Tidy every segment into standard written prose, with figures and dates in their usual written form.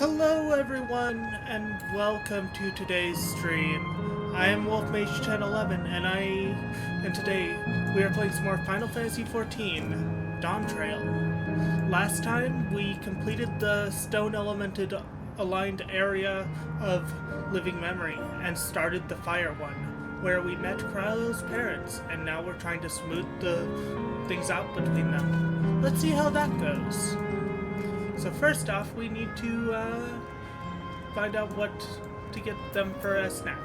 Hello everyone, and welcome to today's stream. I am Mage 1011, and today we are playing some more Final Fantasy XIV, Dawntrail. Last time we completed the stone elemented aligned area of living memory and started the fire one, where we met Krylo's parents, and now we're trying to smooth the things out between them. Let's see how that goes. So first off, we need to find out what to get them for a snack.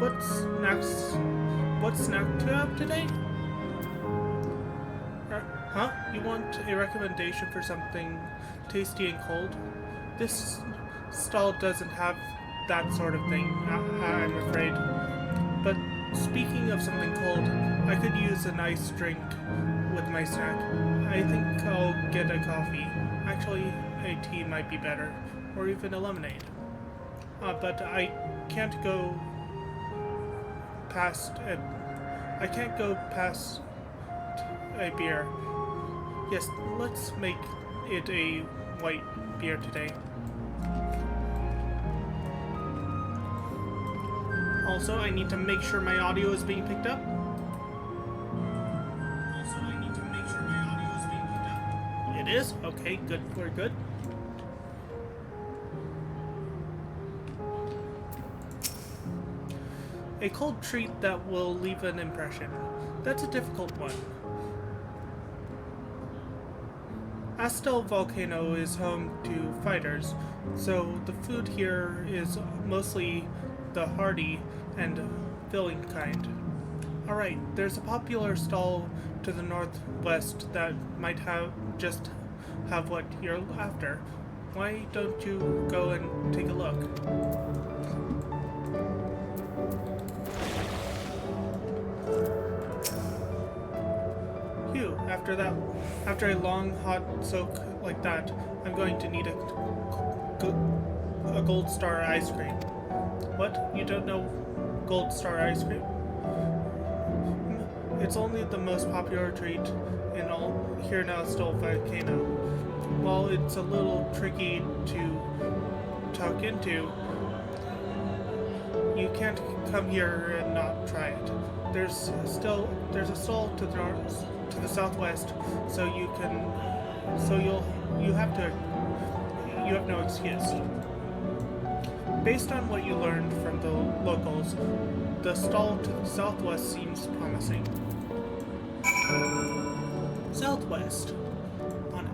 What snack to have today? You want a recommendation for something tasty and cold? This stall doesn't have that sort of thing, I'm afraid. But speaking of something cold, I could use a nice drink with my snack. I think I'll get a coffee. Actually, a tea might be better, or even a lemonade. But I can't go past a beer. Yes, let's make it a white beer today. Also, I need to make sure my audio is being picked up. It is? Okay, good. We're good. A cold treat that will leave an impression. That's a difficult one. Astel Volcano is home to fighters, so the food here is mostly the hearty and filling kind. Alright, there's a popular stall to the northwest that might have what you're after. Why don't you go and take a look? Phew, after a long hot soak like that, I'm going to need a Gold Star ice cream. What? You don't know Gold Star ice cream? It's only the most popular treat in all here in Astel Volcano. While it's a little tricky to talk into, you can't come here and not try it. There's a stall to the southwest, so you have no excuse. Based on what you learned from the locals, the stall to the southwest seems promising. Southwest. On it.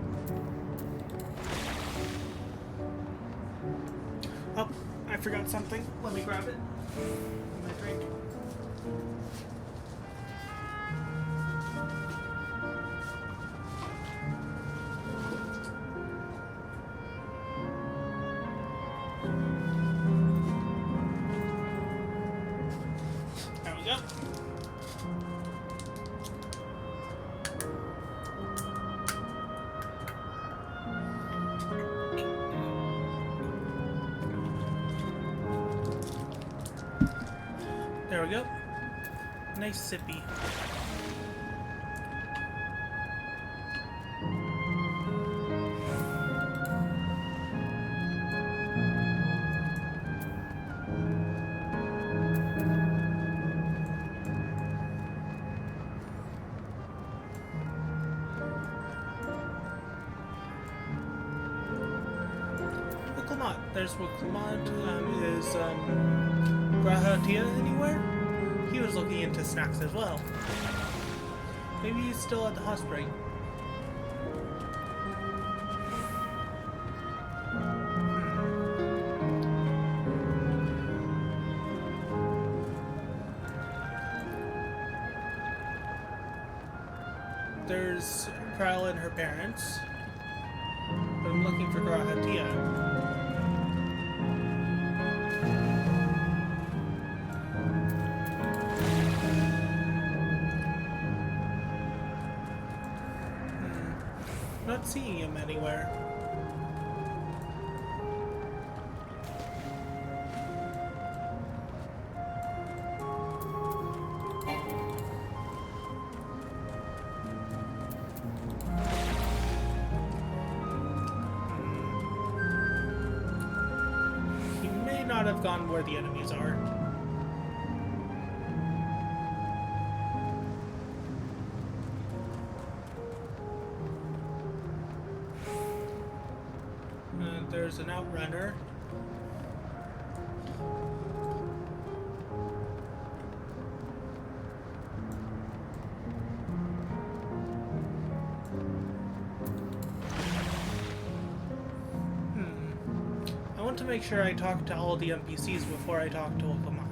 Oh, I forgot something. Let me grab it. My drink. There we go. There we go. Nice sippy. There's Wilclamont. Is Grahatia anywhere? He was looking into snacks as well. Maybe he's still at the hot spring. There's Kryla and her parents. But I'm looking for Grahatia. Not seeing him anywhere. have gone where the enemies are. There's an outrunner. I want to make sure I talk to all the NPCs before I talk to a command.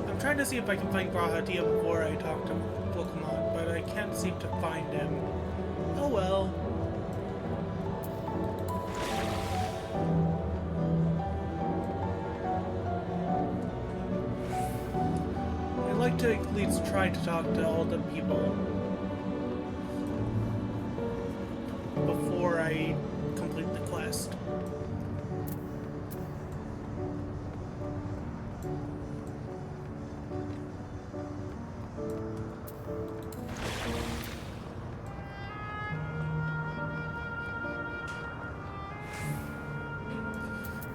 I'm trying to see if I can find Grahatia before I talk to Pokemon, but I can't seem to find him. Oh well. I'd like to at least try to talk to all the people before I complete the quest.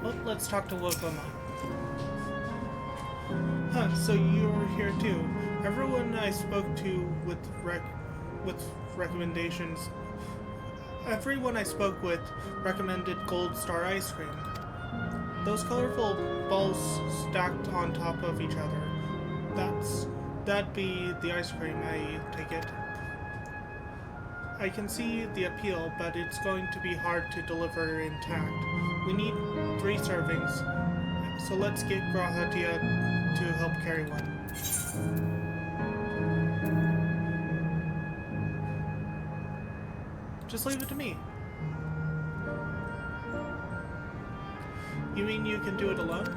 Well, let's talk to Pokemon. Huh, so you're here too. Everyone I spoke to with recommendations, everyone I spoke with recommended Gold Star ice cream. Those colorful balls stacked on top of each other. That'd be the ice cream, I take it. I can see the appeal, but it's going to be hard to deliver intact. We need 3 servings, so let's get Grahatia to help carry one. Just leave it to me. You mean you can do it alone?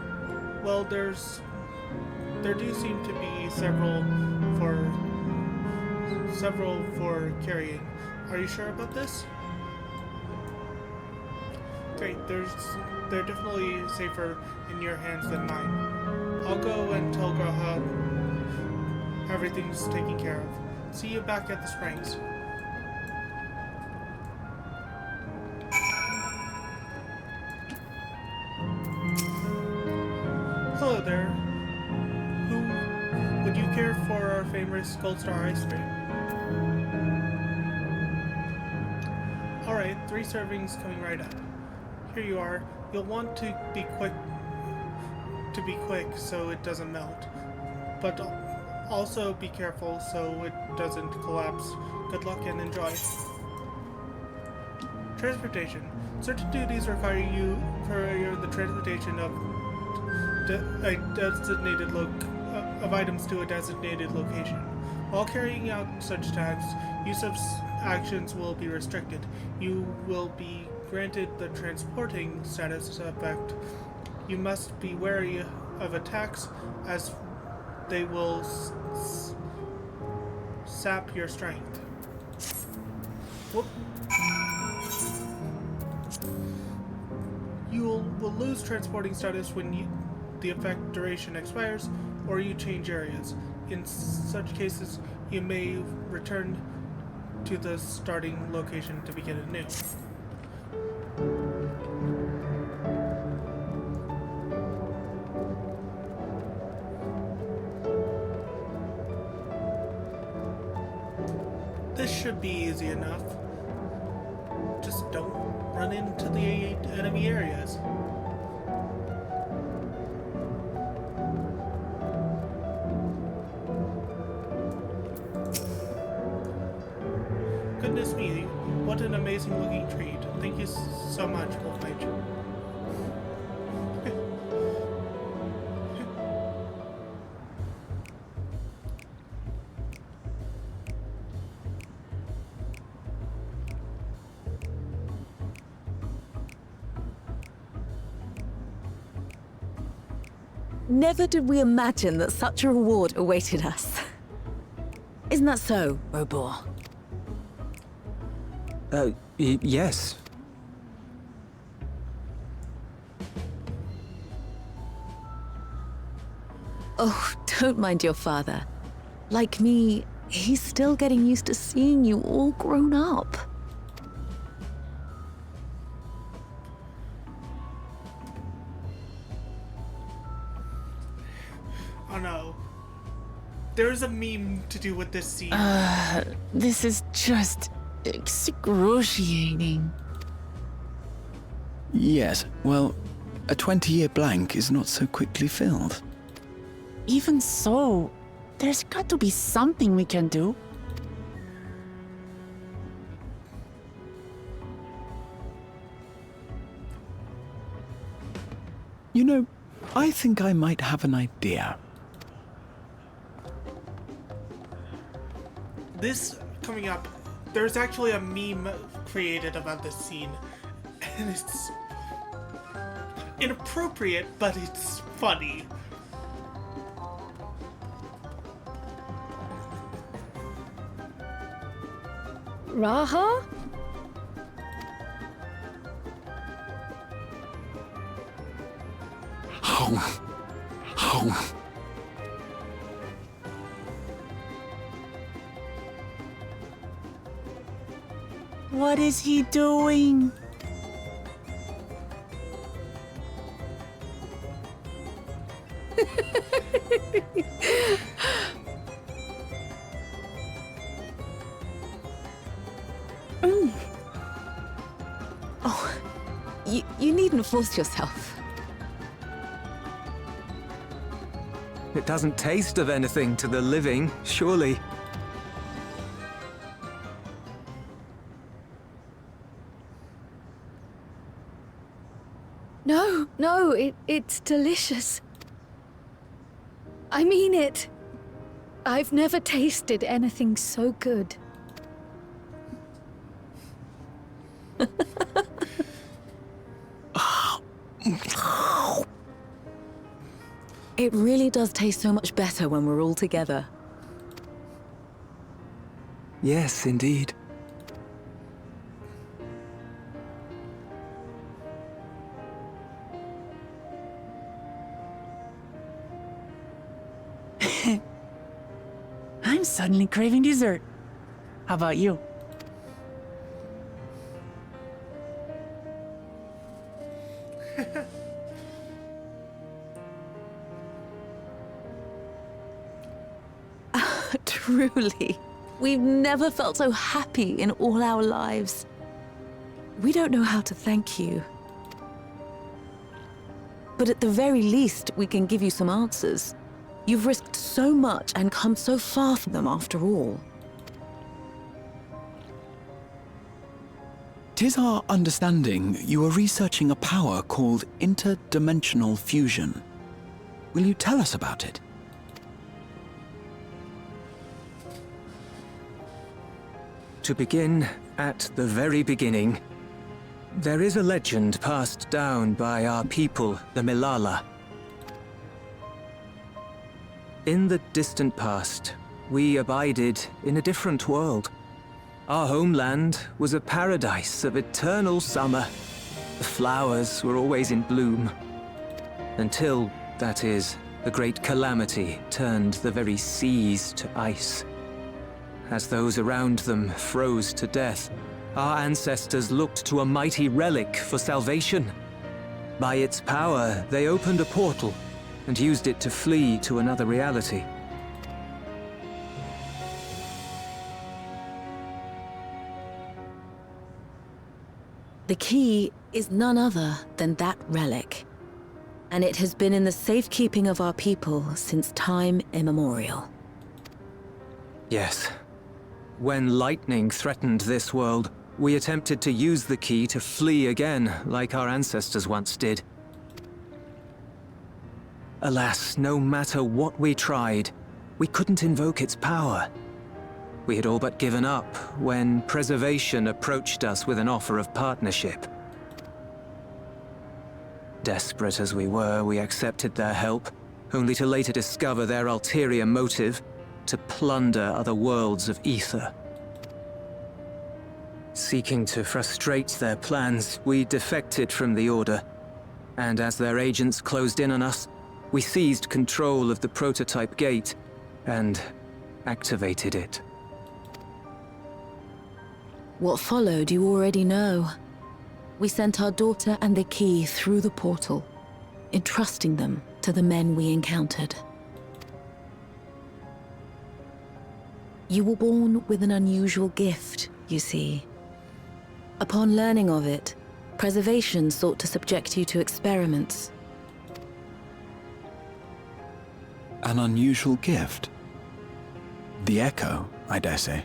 Well, there do seem to be several for carrying. Are you sure about this? Great, they're definitely safer in your hands than mine. I'll go and tell Graha everything's taken care of. See you back at the springs. Hello there. Would you care for our famous Gold Star ice cream? Alright, 3 servings coming right up. Here you are. You'll want to be quick so it doesn't melt. But also be careful so it doesn't collapse. Good luck and enjoy. Transportation. Certain duties require you for the transportation of items to a designated location. While carrying out such tasks, use of actions will be restricted. You will be granted the transporting status effect. You must be wary of attacks as they will sap your strength. Whoop. You will lose transporting status when the effect duration expires or you change areas. In such cases, you may return to the starting location to begin anew. This should be easy enough. Just don't run into the enemy areas. Goodness me, what an amazing looking treat. Thank you so much, Mage. Never did we imagine that such a reward awaited us. Isn't that so, Robor? Yes. Oh, don't mind your father. Like me, he's still getting used to seeing you all grown up. Oh no. There's a meme to do with this scene. This is just excruciating. Yes, well, a 20-year blank is not so quickly filled. Even so, there's got to be something we can do. You know, I think I might have an idea. This coming up, there's actually a meme created about this scene, and it's inappropriate, but it's funny. Raha? What is he doing? Oh, you needn't force yourself. It doesn't taste of anything to the living, surely. No, it's delicious. I mean it. I've never tasted anything so good. It really does taste so much better when we're all together. Yes, indeed. I'm suddenly craving dessert. How about you? Truly, we've never felt so happy in all our lives. We don't know how to thank you. But at the very least, we can give you some answers. You've risked so much and come so far from them after all. 'Tis our understanding you are researching a power called interdimensional fusion. Will you tell us about it? To begin at the very beginning, there is a legend passed down by our people, the Milala. In the distant past, we abided in a different world. Our homeland was a paradise of eternal summer. The flowers were always in bloom. Until, that is, the great calamity turned the very seas to ice. As those around them froze to death, our ancestors looked to a mighty relic for salvation. By its power, they opened a portal and used it to flee to another reality. The key is none other than that relic. And it has been in the safekeeping of our people since time immemorial. Yes. When lightning threatened this world, we attempted to use the key to flee again, like our ancestors once did. Alas, no matter what we tried, we couldn't invoke its power. We had all but given up when Preservation approached us with an offer of partnership. Desperate as we were, we accepted their help only to later discover their ulterior motive to plunder other worlds of ether. Seeking to frustrate their plans, we defected from the Order, and as their agents closed in on us, we seized control of the prototype gate and activated it. What followed you already know. We sent our daughter and the key through the portal, entrusting them to the men we encountered. You were born with an unusual gift, you see. Upon learning of it, Preservation sought to subject you to experiments. An unusual gift? The Echo, I dare say.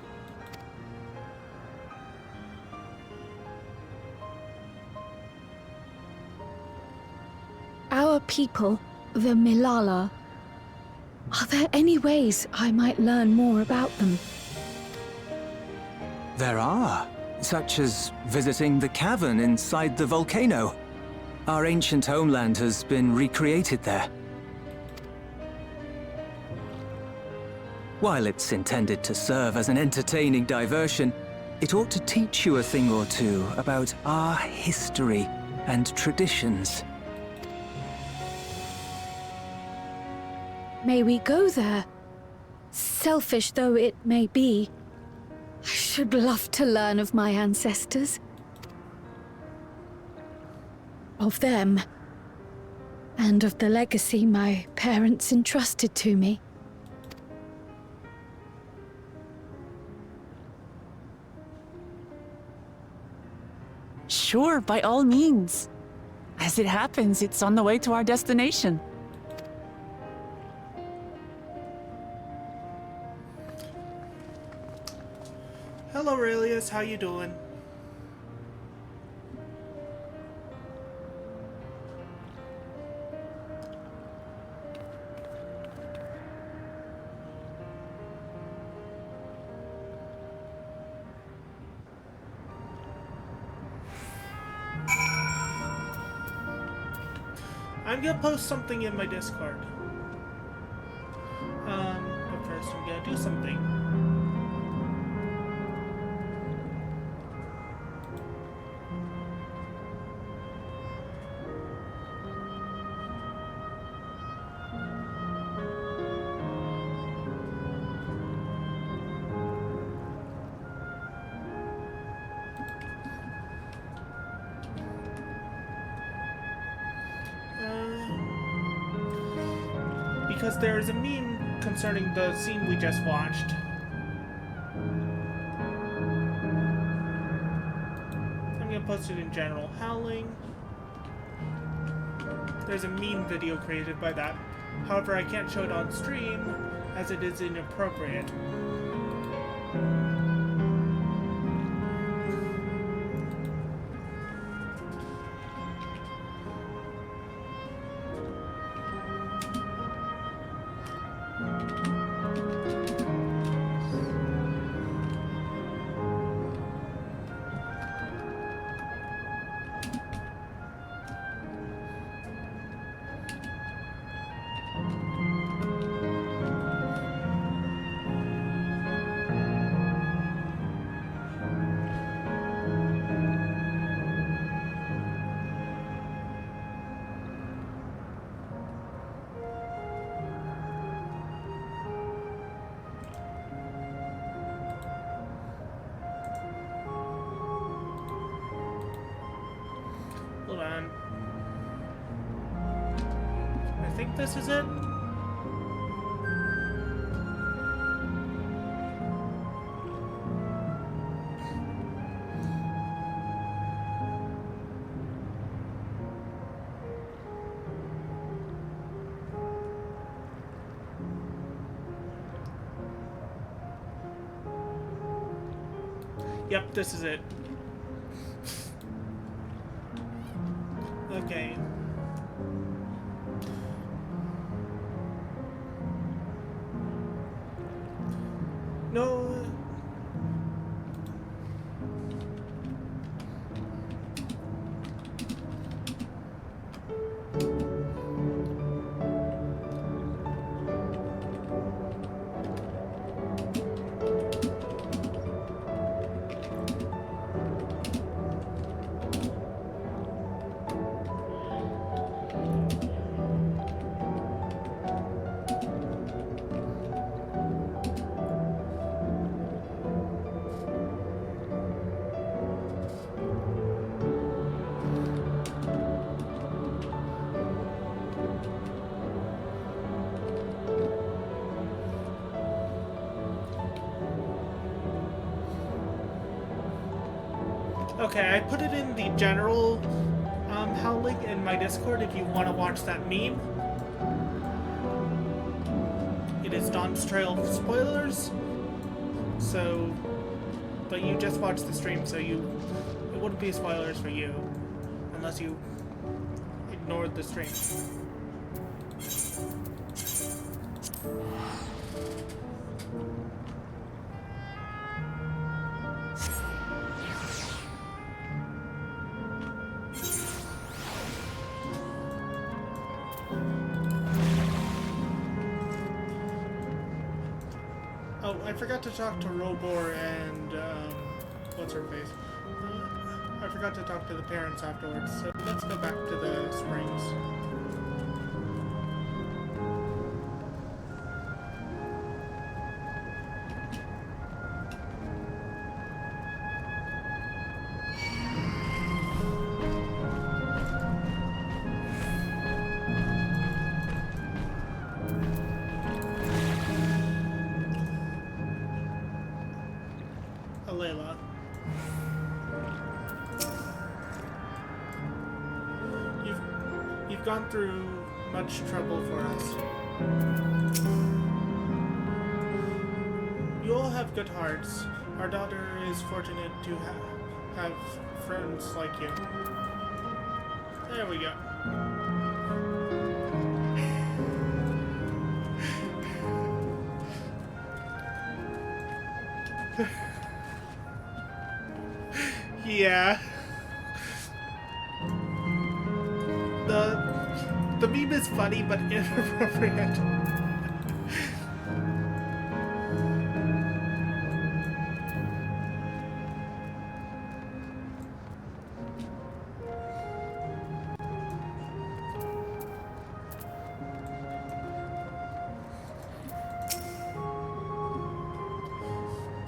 Our people, the Milala. Are there any ways I might learn more about them? There are, such as visiting the cavern inside the volcano. Our ancient homeland has been recreated there. While it's intended to serve as an entertaining diversion, it ought to teach you a thing or two about our history and traditions. May we go there? Selfish though it may be, I should love to learn of my ancestors. Of them. And of the legacy my parents entrusted to me. Sure, by all means. As it happens, it's on the way to our destination. Hello, Aurelius. How you doing? I'm gonna post something in my Discord. But first I'm gonna do something. Because there is a meme concerning the scene we just watched. I'm gonna post it in general. Howling. There's a meme video created by that. However, I can't show it on stream as it is inappropriate. Hold on. I think this is it. Yep, this is it. Okay. No. Okay, I put it in the general Howl link in my Discord if you want to watch that meme. It is Dawntrail spoilers. So, but you just watched the stream, so it wouldn't be spoilers for you unless you ignored the stream. Oh, I forgot to talk to Robor and, what's her face? I forgot to talk to the parents afterwards, so let's go back to the springs. Alayla. You've gone through much trouble for us. You all have good hearts. Our daughter is fortunate to have friends like you. There we go. Yeah. The meme is funny but inappropriate.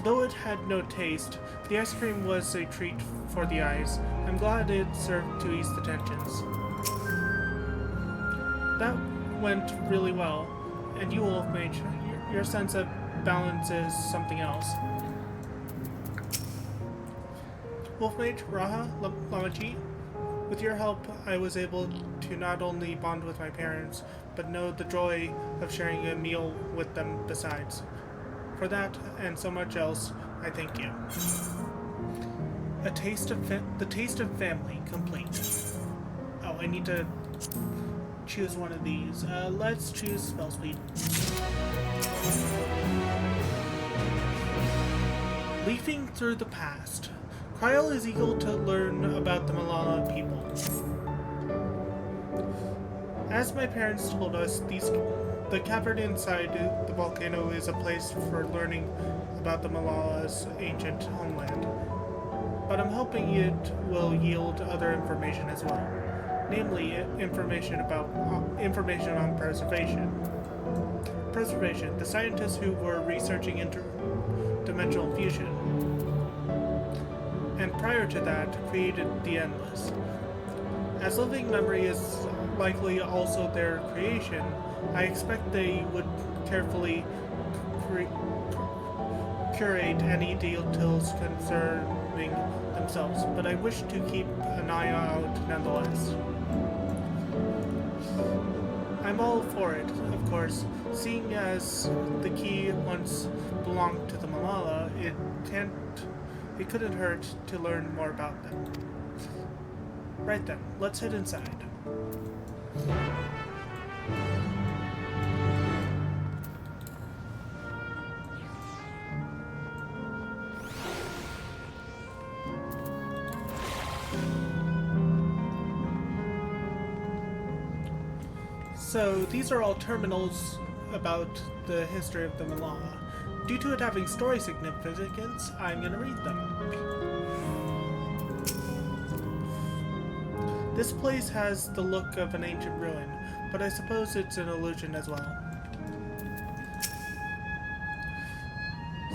Though it had no taste, the ice cream was a treat for the eyes. I'm glad it served to ease the tensions. That went really well. And you, Wolf Mage, your sense of balance is something else. Wolf Mage, Raha, Lamachi, with your help, I was able to not only bond with my parents, but know the joy of sharing a meal with them besides. For that, and so much else, I thank you. The taste of family, complete. Oh, I need to choose one of these. Let's choose spell speed. Leafing through the past. Kyle is eager to learn about the Malala people. As my parents told us, the cavern inside the volcano is a place for learning about the Malala's ancient homeland. But I'm hoping it will yield other information as well. Namely, information on preservation. Preservation, the scientists who were researching interdimensional fusion. And prior to that, created the Endless. As living memory is likely also their creation, I expect they would carefully curate any details concerning themselves, but I wish to keep an eye out nonetheless. I'm all for it, of course, seeing as the key once belonged to the Malala, it couldn't hurt to learn more about them. Right then, let's head inside. So these are all terminals about the history of the Malala. Due to it having story significance, I'm going to read them. This place has the look of an ancient ruin, but I suppose it's an illusion as well.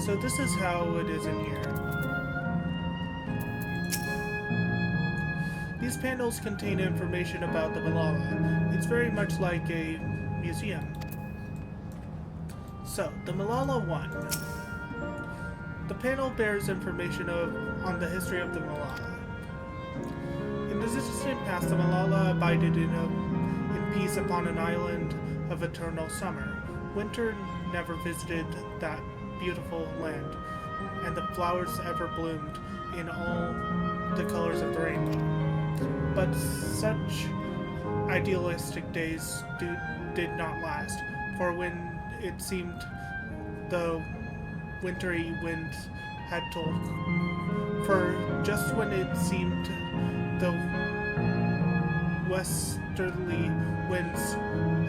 So this is how it is in here. These panels contain information about the Malala. It's very much like a museum. So, the Malala 1. The panel bears information on the history of the Malala. time passed, the Malala abided in peace upon an island of eternal summer. Winter never visited that beautiful land, and the flowers ever bloomed in all the colors of the rainbow. But such idealistic days did not last, for when it seemed the wintry winds had told, for just when it seemed the westerly winds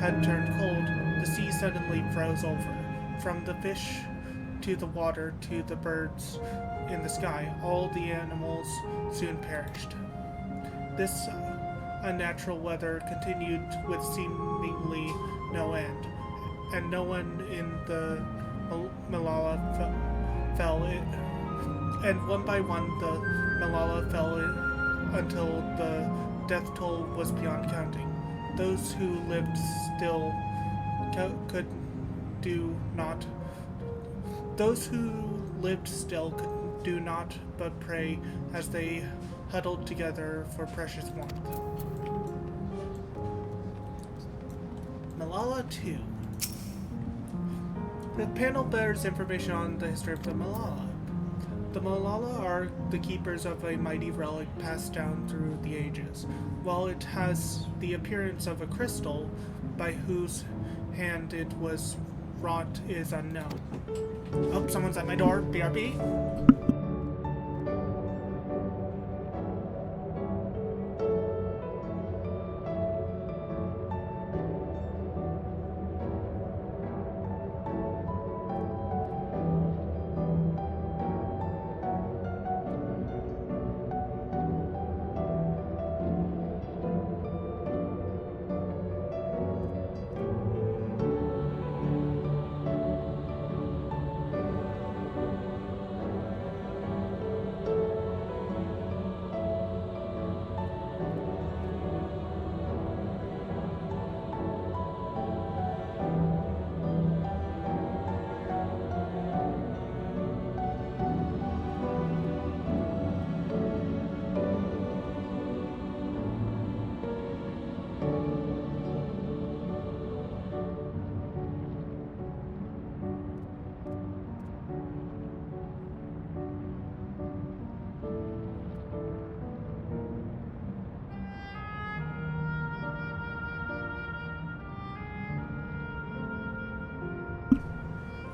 had turned cold, the sea suddenly froze over. From the fish to the water to the birds in the sky, all the animals soon perished. This unnatural weather continued with seemingly no end, and no one in the Malala fell in, and one by one the Malala fell in, until the death toll was beyond counting. Those who lived still could do not but pray as they huddled together for precious warmth. Malala 2. The panel bears information on the history of the Malala. The Malala are the keepers of a mighty relic passed down through the ages. While it has the appearance of a crystal, by whose hand it was wrought is unknown. Oh, someone's at my door. BRB.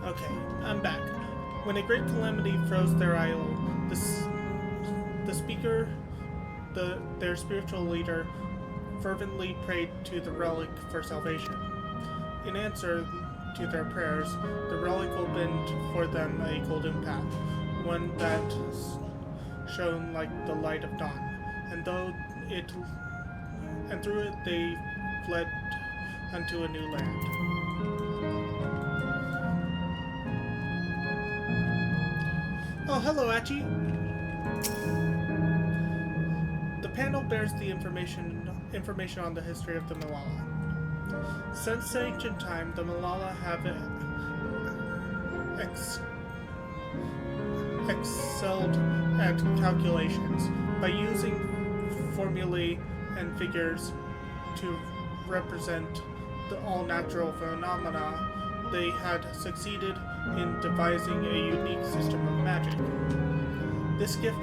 Okay, I'm back. When a great calamity froze their isle, the speaker, their spiritual leader, fervently prayed to the relic for salvation. In answer to their prayers, the relic opened for them a golden path, one that shone like the light of dawn, and through it they fled unto a new land. Oh, hello, Achi. The panel bears the information on the history of the Malala. Since ancient time, the Malala have excelled at calculations. By using formulae and figures to represent all natural phenomena, they had succeeded in devising a unique system of magic. This gift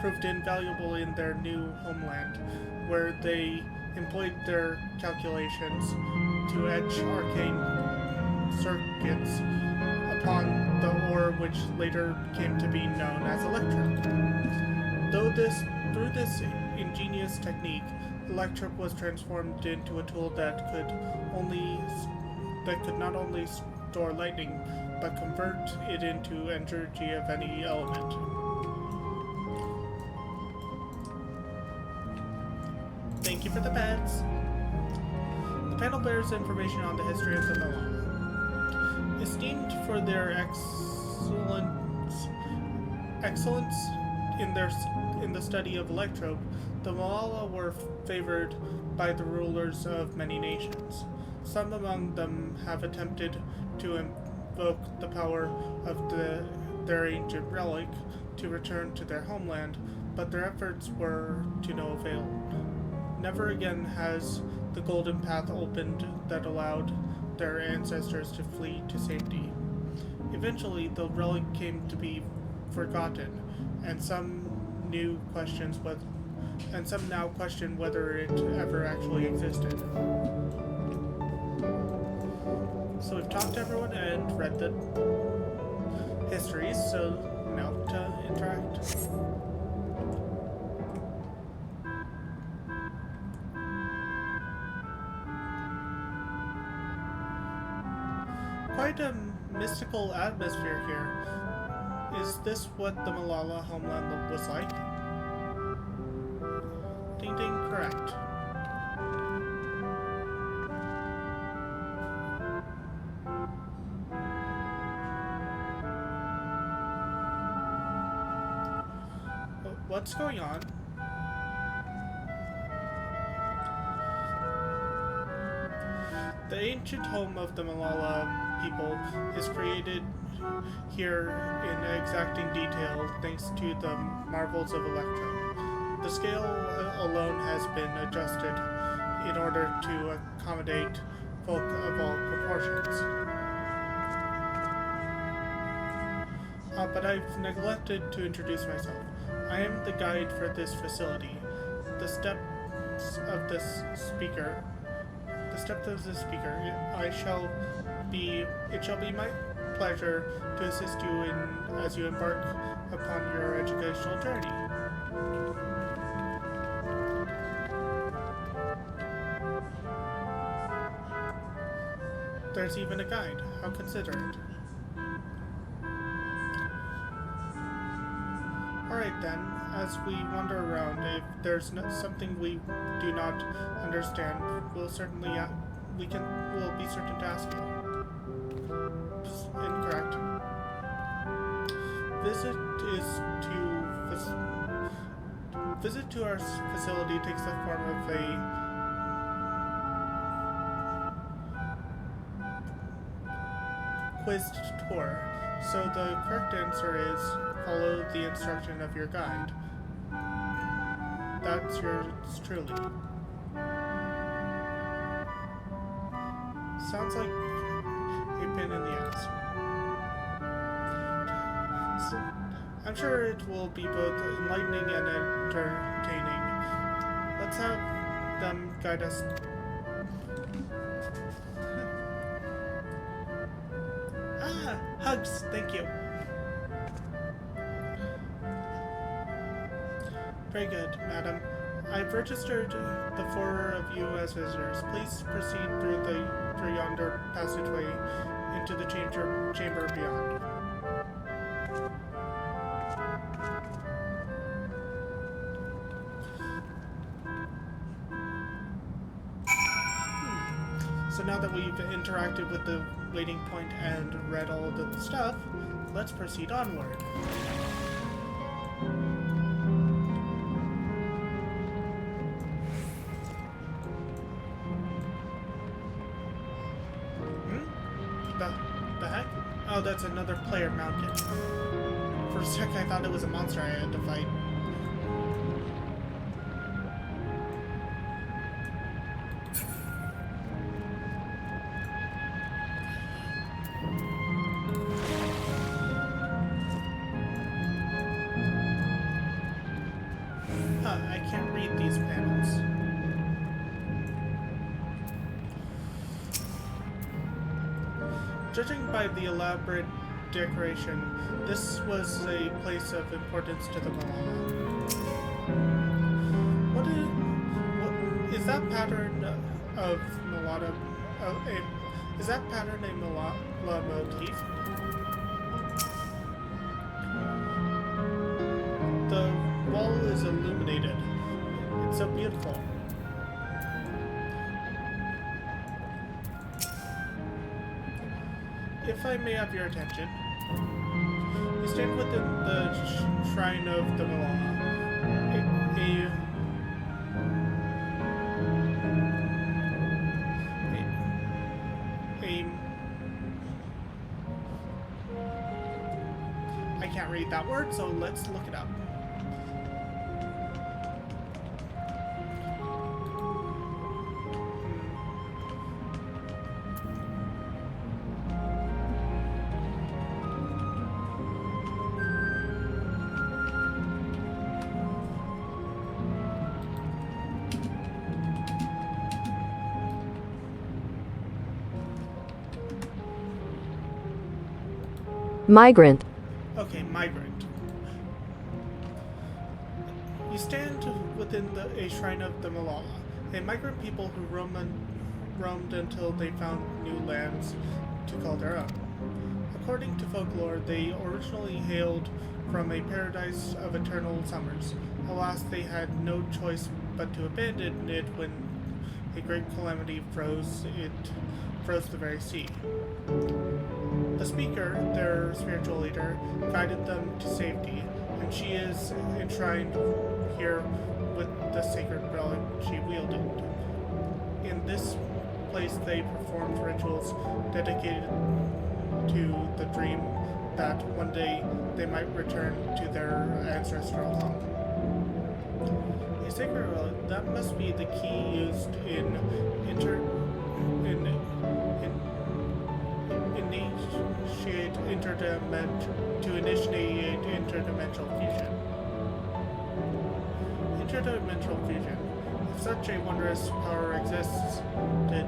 proved invaluable in their new homeland, where they employed their calculations to etch arcane circuits upon the ore which later came to be known as Electrum. Through this ingenious technique, Electrum was transformed into a tool that could not only store lightning, but convert it into energy of any element. Thank you for the pets. The panel bears information on the history of the Malala. Esteemed for their excellence in the study of electrope, the Malala were favored by the rulers of many nations. Some among them have attempted to invoke the power of their ancient relic, to return to their homeland, but their efforts were to no avail. Never again has the golden path opened that allowed their ancestors to flee to safety. Eventually, the relic came to be forgotten, and some now question whether it ever actually existed. So we've talked to everyone and read the histories, so now to interact. Quite a mystical atmosphere here. Is this what the Malala homeland was like? Ding ding, correct. What's going on? The ancient home of the Malala people is created here in exacting detail thanks to the marvels of Electro. The scale alone has been adjusted in order to accommodate folk of all proportions. But I've neglected to introduce myself. I am the guide for this facility. It shall be my pleasure to assist you as you embark upon your educational journey. There's even a guide. How considerate. Alright then, as we wander around, if there's something we do not understand, we'll be certain to ask you. Incorrect. Visit to our facility takes the form of a quiz tour. So the correct answer is follow the instruction of your guide. That's yours truly. Sounds like a pain in the ass. So, I'm sure it will be both enlightening and entertaining. Let's have them guide us. Hugs, thank you. Very good, madam. I've registered the 4 of you as visitors. Please proceed through yonder passageway into the chamber beyond. So now that we've interacted with the waiting point and read all of the stuff, let's proceed onward. The heck? Oh, that's another player mounted. For a sec, I thought it was a monster I had to fight. I can't read these panels. Judging by the elaborate decoration, this was a place of importance to the Malala. What is that pattern of Malala? Is that pattern a Malala motif? The wall is illuminated. It's so beautiful. If I may have your attention, you stand within the shrine of the Malala. I can't read that word, so let's look it up. Migrant. Okay, migrant. You stand within a shrine of the Malala, a migrant people who roamed until they found new lands to call their own. According to folklore, they originally hailed from a paradise of eternal summers. Alas, they had no choice but to abandon it when a great calamity froze the very sea. The speaker, their spiritual leader, guided them to safety, and she is enshrined here with the sacred relic she wielded. In this place they performed rituals dedicated to the dream that one day they might return to their ancestral home. A sacred relic, that must be the key used to initiate interdimensional fusion. Interdimensional fusion. If such a wondrous power existed,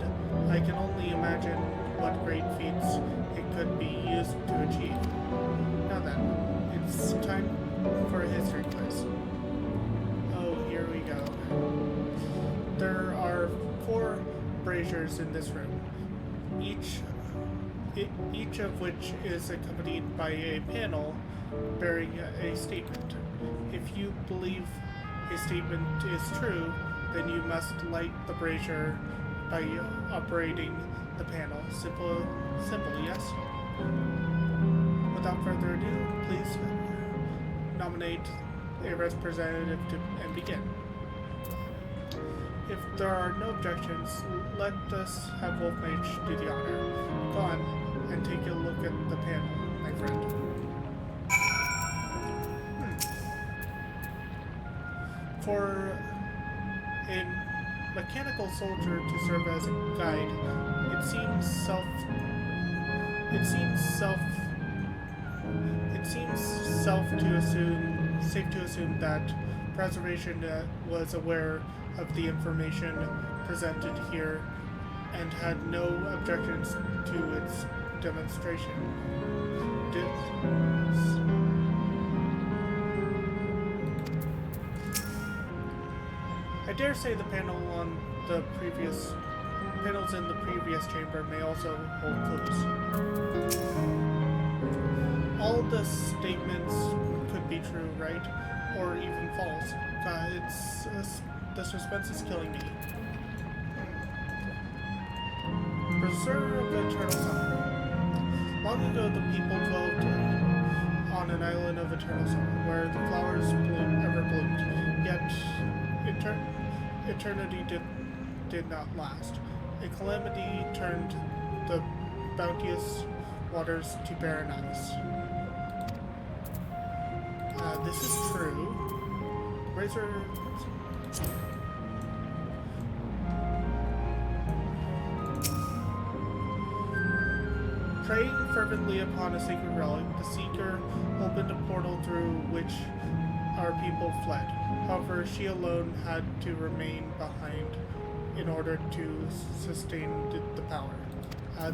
I can only imagine what great feats it could be used to achieve. Now then, it's time for a history quiz. Oh, here we go. There are 4 braziers in this room, each of which is accompanied by a panel bearing a statement. If you believe a statement is true, then you must light the brazier by operating the panel. Simple, yes? Without further ado, please nominate a representative and begin. If there are no objections, let us have Wolf Mage do the honor. Go on and take a look at the panel, my friend. For a mechanical soldier to serve as a guide, it seems safe to assume that preservation was aware of the information presented here and had no objections to its demonstration. I dare say the panels in the previous chamber may also hold clues. All the statements could be true, right? Or even false. God, the suspense is killing me. Preserve eternal summer. Long ago, the people dwelt on an island of eternal summer, where the flowers ever bloomed. Yet, eternity did not last. A calamity turned the bounteous waters to barren ice. This is true. Razor. Praying fervently upon a sacred relic, the Seeker opened a portal through which our people fled. However, she alone had to remain behind in order to sustain the power.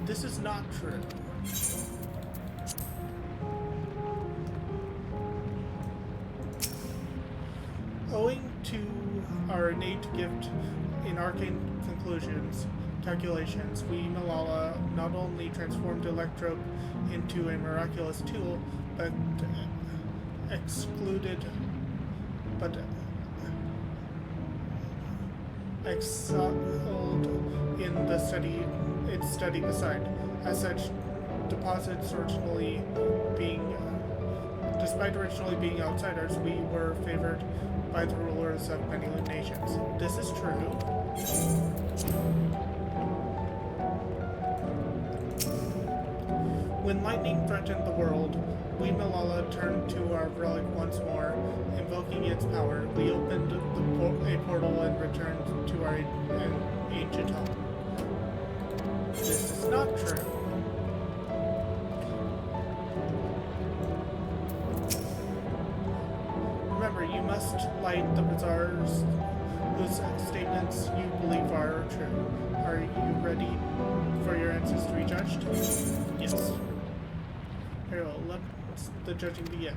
This is not true. Owing to our innate gift in arcane calculations, we, Malala, not only transformed Electrope into a miraculous tool, but excelled in its study beside. As such, despite originally being outsiders, we were favored by the rulers of many nations. This is true. When lightning threatened the world, we Malala turned to our relic once more, invoking its power. We opened a portal and returned to our ancient home. This is not true. Remember, you must light the bazaars whose statements you believe are true. Are you ready for your answers to be judged? Yes. Very well, let the judging begin.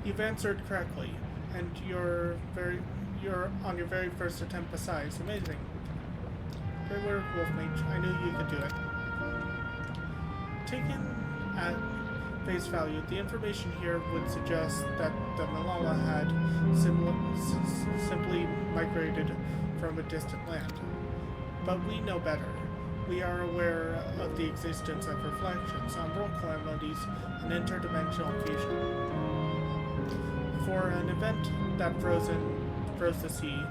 You've answered correctly, and you're on your very first attempt besides. Amazing. Great work, Wolf Mage. I knew you could do it. Taken at face value, the information here would suggest that the Malala had simply migrated from a distant land. But we know better. We are aware of the existence of reflections, umbral calamities, and interdimensional fusion. For an event that froze the sea,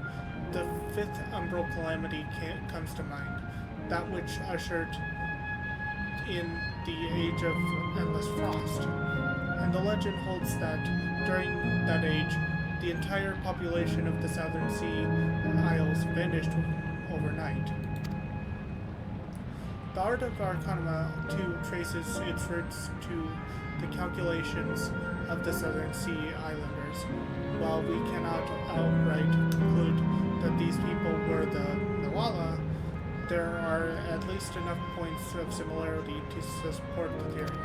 the fifth umbral calamity comes to mind, that which ushered in the age of endless frost. And the legend holds that during that age, the entire population of the Southern Sea Isles vanished overnight. The art of Arcana, too, traces its roots to the calculations of the Southern Sea Islanders. While we cannot outright conclude that these people were the Malala, there are at least enough points of similarity to support the theory.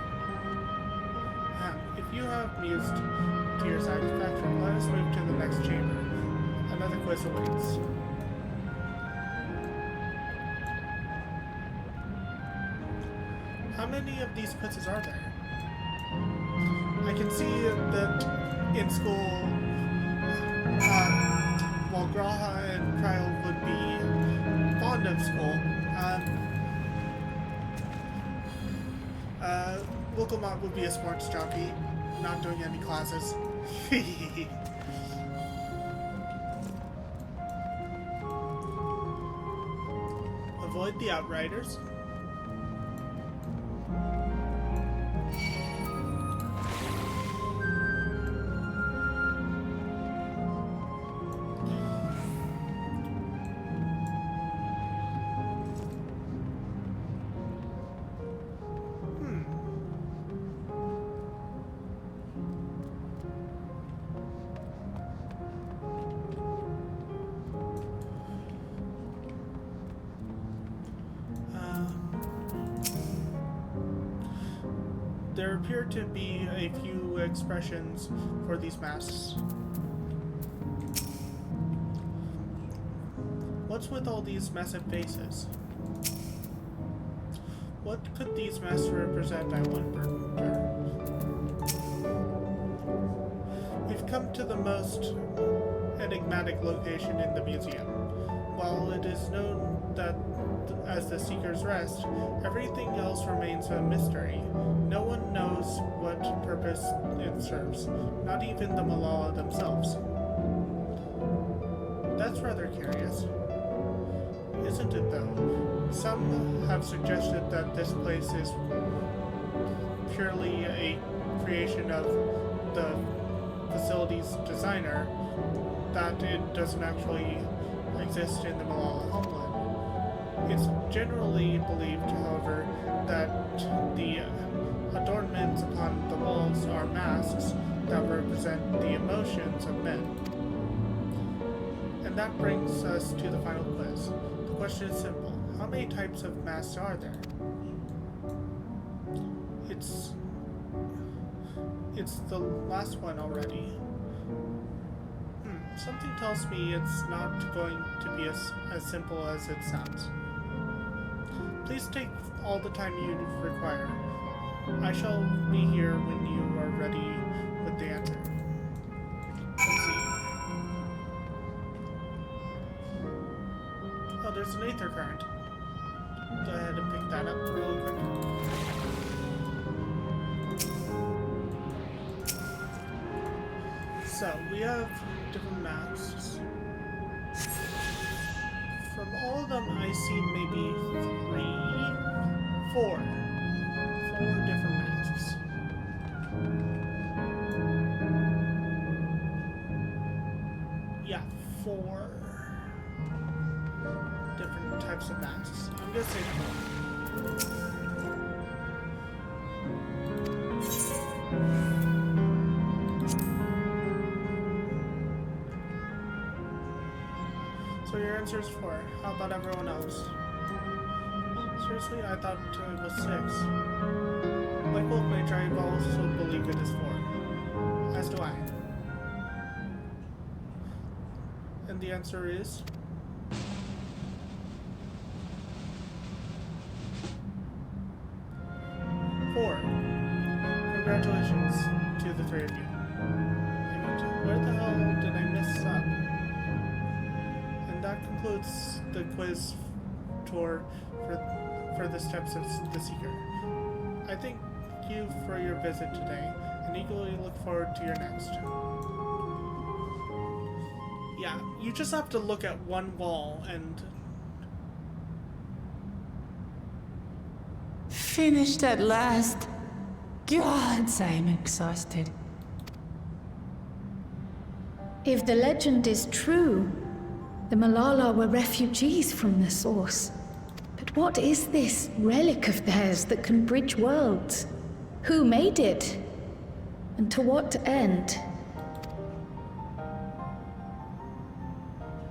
If you have mused to your satisfaction, let us move to the next chamber. Another quiz awaits. How many of these quizzes are there? I can see that in school, while Graha and Trial would be fond of school, Wilkelmont would be a sports jockey, not doing any classes. Avoid the Outriders. There appear to be a few expressions for these masks. What's with all these massive faces? What could these masks represent, I wonder? We've come to the most enigmatic location in the museum. While it is known that as the Seeker's Rest, everything else remains a mystery. No one knows what purpose it serves, not even the Malala themselves. That's rather curious, isn't it though? Some have suggested that this place is purely a creation of the facility's designer, that it doesn't actually exist in the Malala homeland. It's generally believed, however, that the adornments upon the walls are masks that represent the emotions of men. And that brings us to the final quiz. The question is simple. How many types of masks are there? It's the last one already. Something tells me it's not going to be as simple as it sounds. Please take all the time you require. I shall be here when you are ready with the answer. Let's see. Oh, there's an aether current. Go ahead and pick that up really quick. So, we have different masks. from all of them, I see maybe 4 different masks. Yeah, 4 different types of masks. I'm gonna say 4. So your answer is 4. How about everyone else? Seriously, I thought it was 6. Like Wolf Mage, I also believe it is 4. As do I. And the answer is... 4. Congratulations to the 3 of you. Where the hell did I mess up? And that concludes the quiz tour for the steps of the Seeker. I thank you for your visit today, and eagerly look forward to your next. Yeah, you just have to look at one wall and... Finished at last. Gods, I'm exhausted. If the legend is true, the Malala were refugees from the Source. But what is this relic of theirs that can bridge worlds? Who made it? And to what end?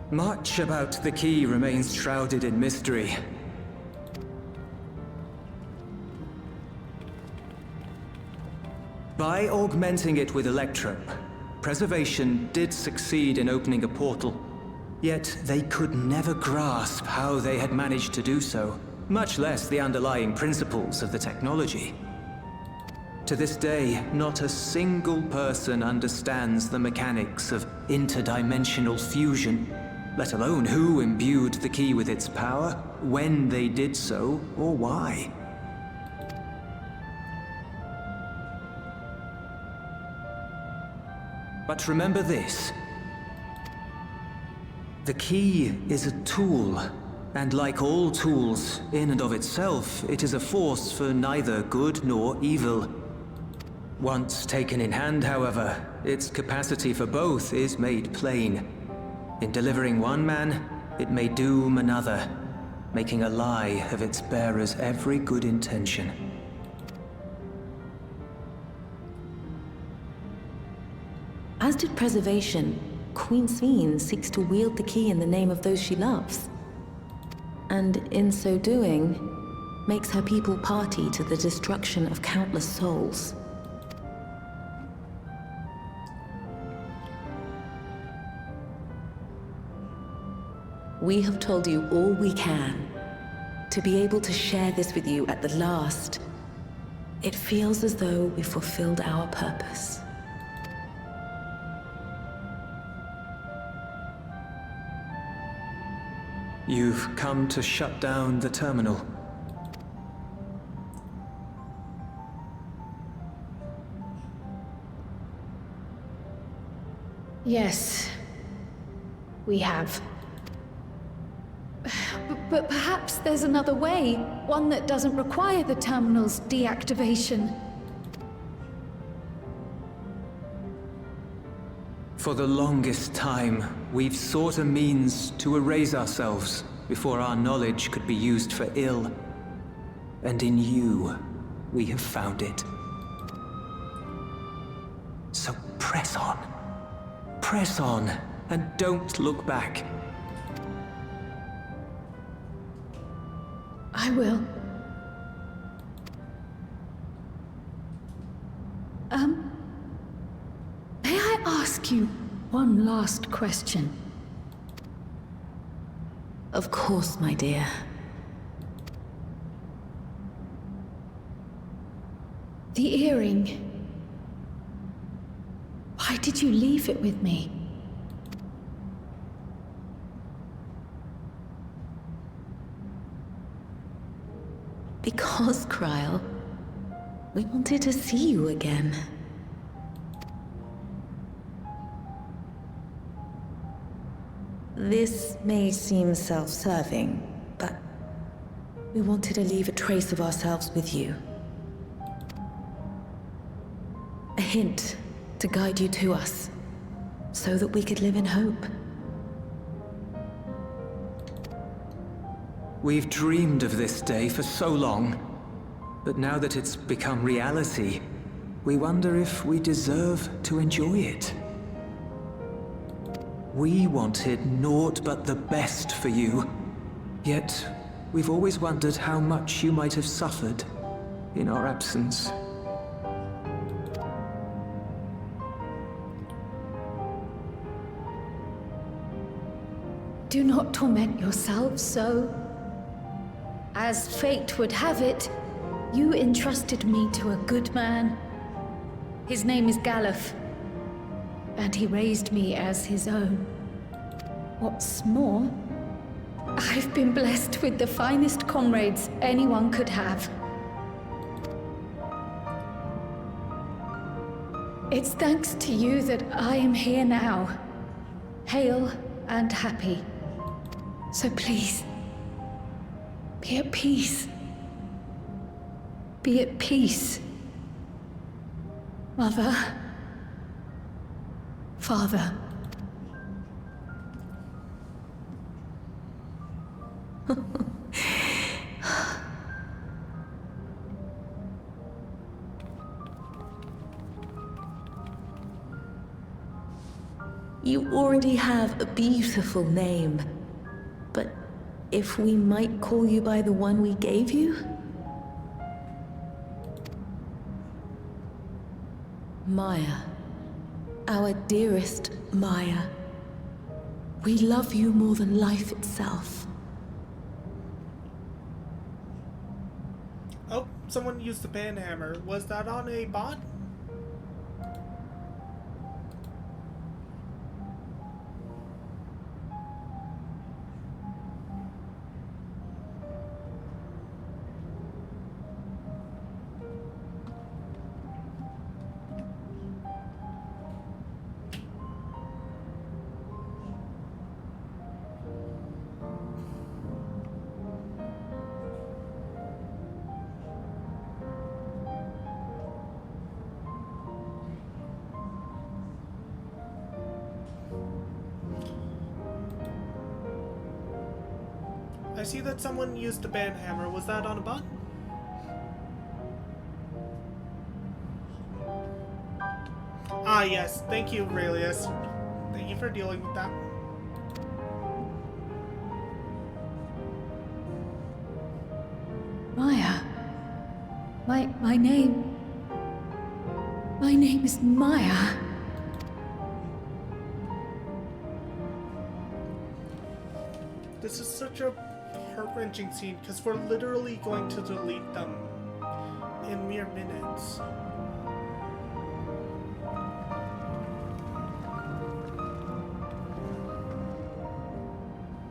Much about the key remains shrouded in mystery. By augmenting it with electrope, Preservation did succeed in opening a portal. Yet they could never grasp how they had managed to do so, much less the underlying principles of the technology. To this day, not a single person understands the mechanics of interdimensional fusion, let alone who imbued the key with its power, when they did so, or why. But remember this. The key is a tool, and like all tools, in and of itself, it is a force for neither good nor evil. Once taken in hand, however, its capacity for both is made plain. In delivering one man, it may doom another, making a lie of its bearer's every good intention. As did Preservation, Queen Ffxiv seeks to wield the key in the name of those she loves. And in so doing, makes her people party to the destruction of countless souls. We have told you all we can. To be able to share this with you at the last, it feels as though we fulfilled our purpose. You've come to shut down the terminal. Yes, we have. But perhaps there's another way, one that doesn't require the terminal's deactivation. For the longest time, we've sought a means to erase ourselves before our knowledge could be used for ill. And in you, we have found it. So press on. Press on, and don't look back. I will. May I ask you one last question? Of course, my dear. The earring. Why did you leave it with me? Because, Kryl, we wanted to see you again. This may seem self-serving, but we wanted to leave a trace of ourselves with you. A hint to guide you to us, so that we could live in hope. We've dreamed of this day for so long, but now that it's become reality, we wonder if we deserve to enjoy it. We wanted naught but the best for you, yet we've always wondered how much you might have suffered in our absence. Do not torment yourselves so. As fate would have it, you entrusted me to a good man. His name is Galuf, and he raised me as his own. What's more, I've been blessed with the finest comrades anyone could have. It's thanks to you that I am here now, hale and happy. So please, be at peace. Be at peace. Mother. Father. You already have a beautiful name, but if we might call you by the one we gave you? Maya. Our dearest Maya. We love you more than life itself. Oh, someone used the banhammer. Was that on a bot? I see that someone used the banhammer. Was that on a bot? Ah, yes. Thank you, Aurelius. Thank you for dealing with that. Maya. My name... My name is Maya. This is such a heart-wrenching scene because we're literally going to delete them in mere minutes.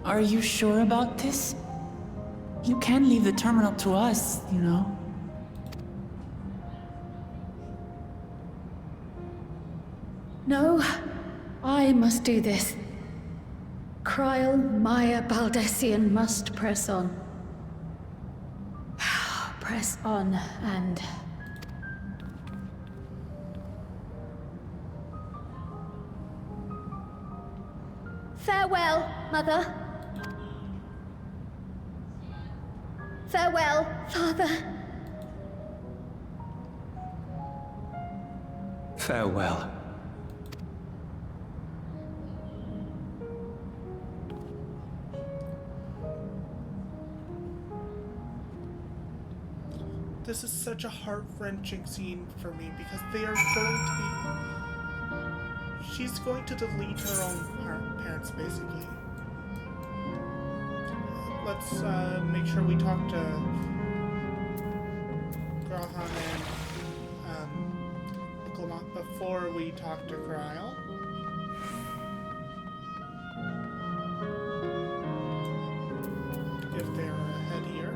Are you sure about this? You can leave the terminal to us, you know. No, I must do this. Kryl, Maya, Baldessian must press on. Press on and... Farewell, Mother. Farewell, Father. Farewell. This is such a heart-wrenching scene for me because they are going to be... She's going to delete her own parents, basically. Let's make sure we talk to Grahan and Nicolamak before we talk to Kryl. If they're ahead here.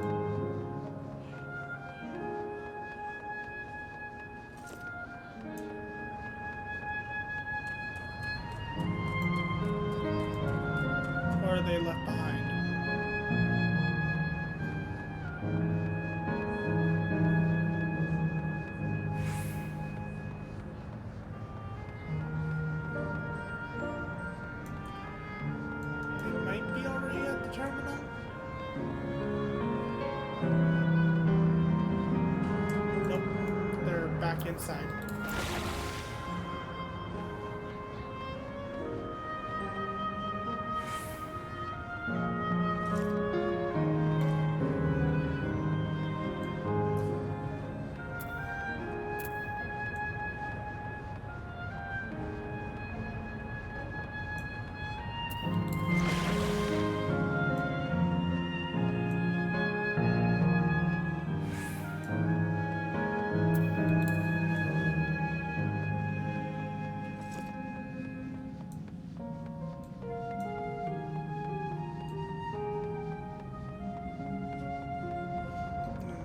they left behind. They might be already at the terminal. Nope, they're back inside.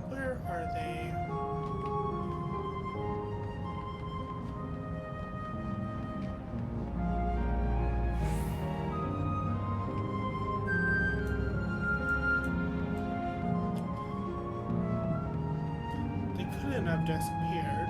Where are they? They couldn't have disappeared.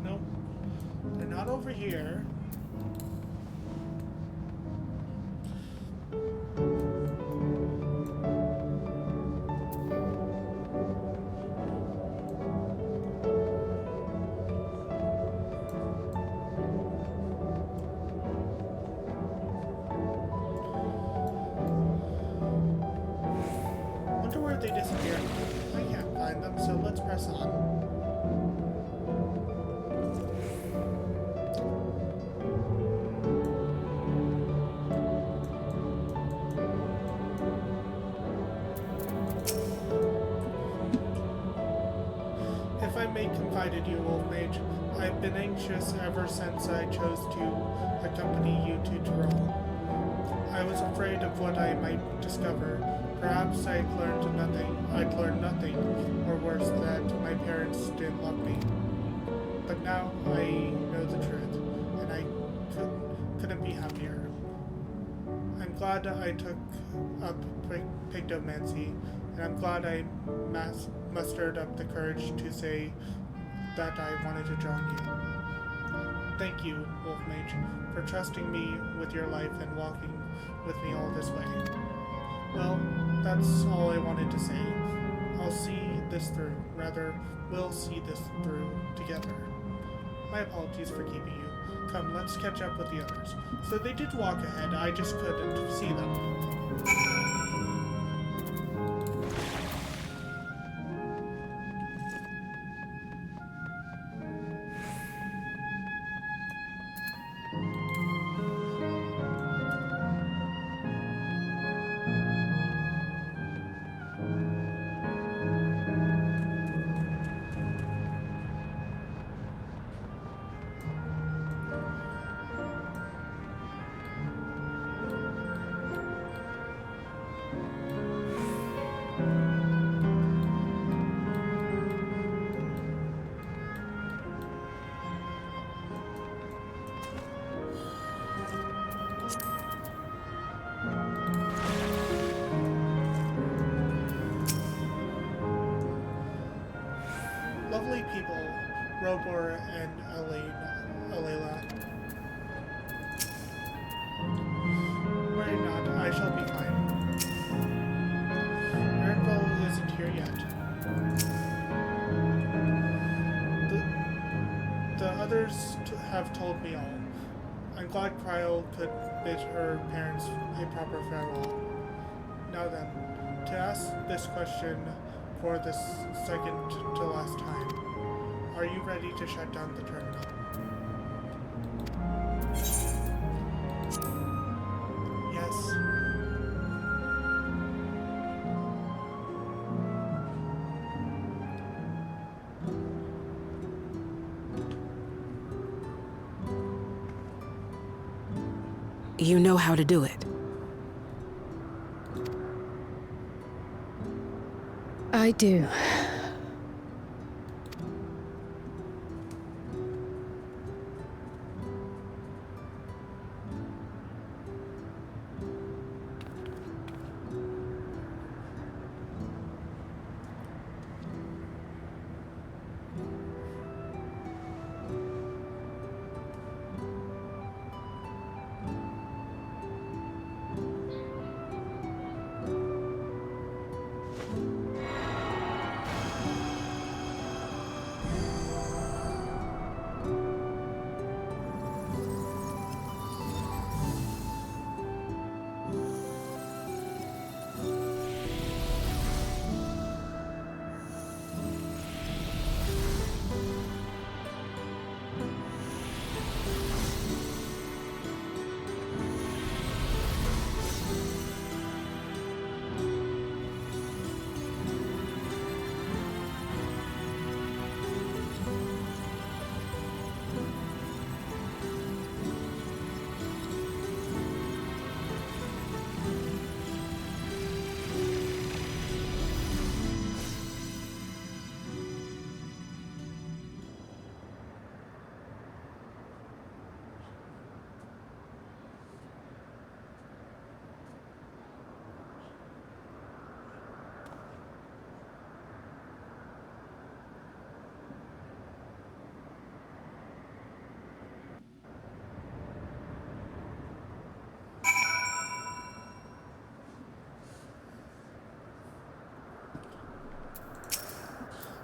Nope. They're not over here. Wonder where they disappeared. I can't find them, so let's press on. If I may confide in you, Wolf Mage, I've been anxious ever since I chose to accompany you to Tyrol. I was afraid of what I might discover. Perhaps I'd learned nothing, or worse, that my parents didn't love me. But now I know the truth, and I couldn't be happier. I'm glad I took up pigdomancy, and I'm glad I mustered up the courage to say that I wanted to join you. Thank you, Wolf Mage, for trusting me with your life and walking with me all this way. Well, that's all I wanted to say. I'll see this through. Rather, we'll see this through together. My apologies for keeping you. Come, let's catch up with the others. So they did walk ahead, I just couldn't see them. Lovely people, Robor and Alayla. Worry not, I shall be fine. Miracle isn't here yet. The others have told me all. I'm glad Cryle could bid her parents a proper farewell. Now then, to ask this question for the second to last time. Are you ready to shut down the terminal? Yes. You know how to do it. I do.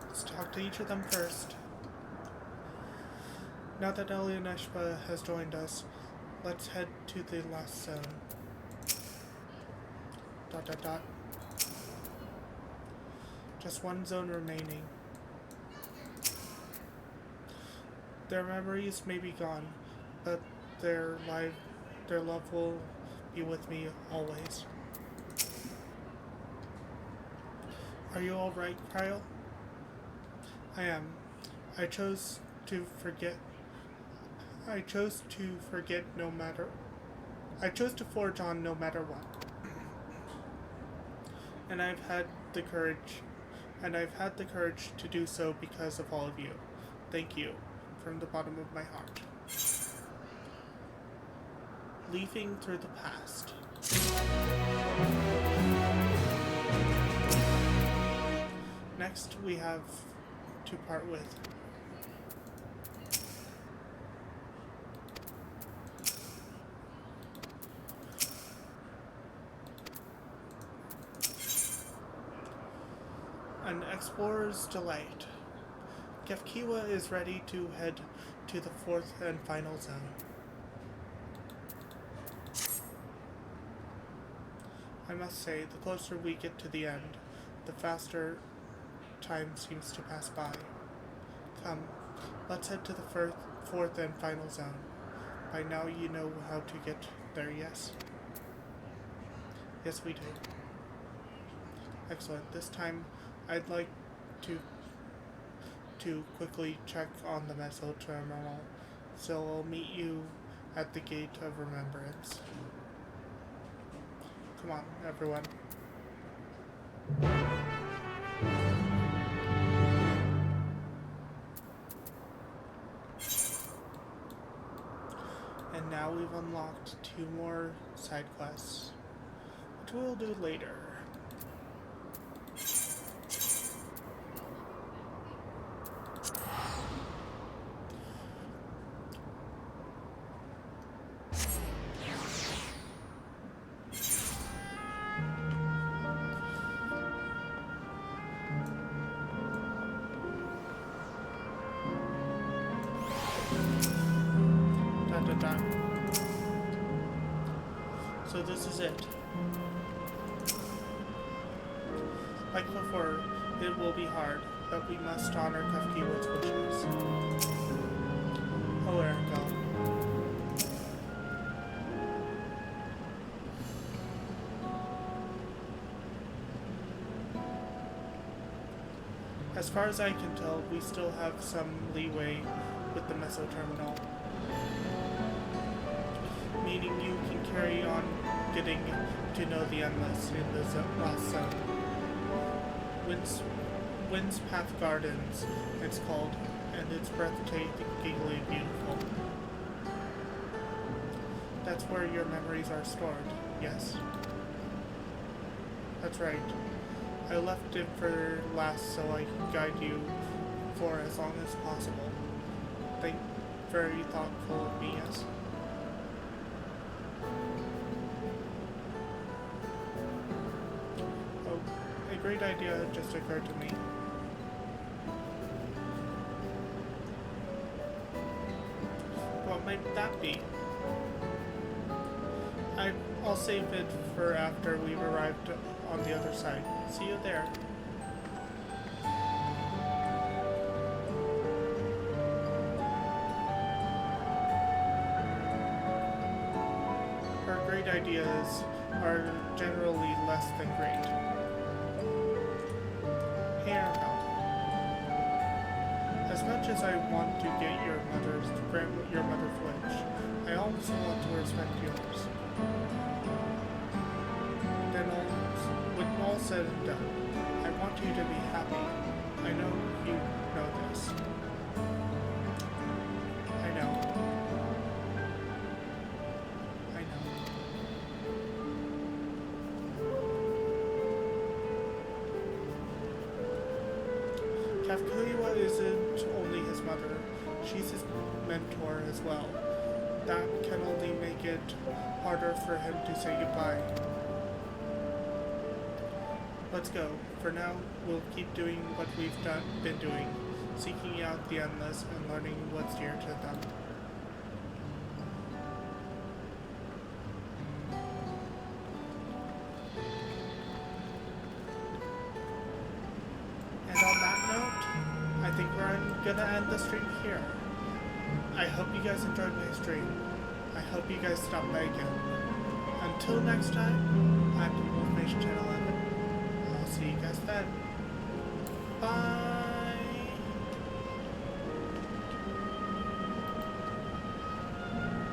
Let's talk to each of them first. Now that Elianeshpa has joined us, let's head to the last zone. ... Just one zone remaining. Their memories may be gone, but their love will be with me always. Are you all right, Kyle? I am. I chose to forget no matter... I chose to forge on no matter what. And I've had the courage to do so because of all of you. Thank you, from the bottom of my heart. Leafing through the past. Next, we have to part with. An explorer's delight. Ffxiv is ready to head to the fourth and final zone. I must say, the closer we get to the end, the faster time seems to pass by. Come, let's head to the fourth and final zone. By now you know how to get there, yes? Yes, we do. Excellent. This time, I'd like to quickly check on the meso terminal, so I'll meet you at the gate of remembrance. Come on, everyone. And now we've unlocked 2 more side quests, which we'll do later. So this is it. Like before, it will be hard, but we must honor Ffxiv's wishes. Oh, Erica. As far as I can tell, we still have some leeway with the meso terminal, meaning you can carry on getting to know the Endless in the last zone. Wind's Path Gardens, it's called, and it's breathtakingly beautiful. That's where your memories are stored, yes. That's right. I left it for last so I can guide you for as long as possible. Very thoughtful of me, yes. Oh, a great idea just occurred to me. What might that be? I'll save it for after we've arrived on the other side. See you there. Our great ideas are generally less than great. Here now. As much as I want to get grant your mother's wish, I also want to respect yours. Then when all said and done, I want you to be happy. I know you know this. I know. I know. Ffxiv isn't only his mother, she's his mentor as well. That can only make it harder for him to say goodbye. Let's go. For now, we'll keep doing what we've been doing, seeking out the Endless and learning what's dear to them. And on that note, I think we're gonna end the stream here. I hope you guys enjoyed my stream. I hope you guys stop by again. Until next time, I'm Mage Channel 11. I'll see you guys then. Bye!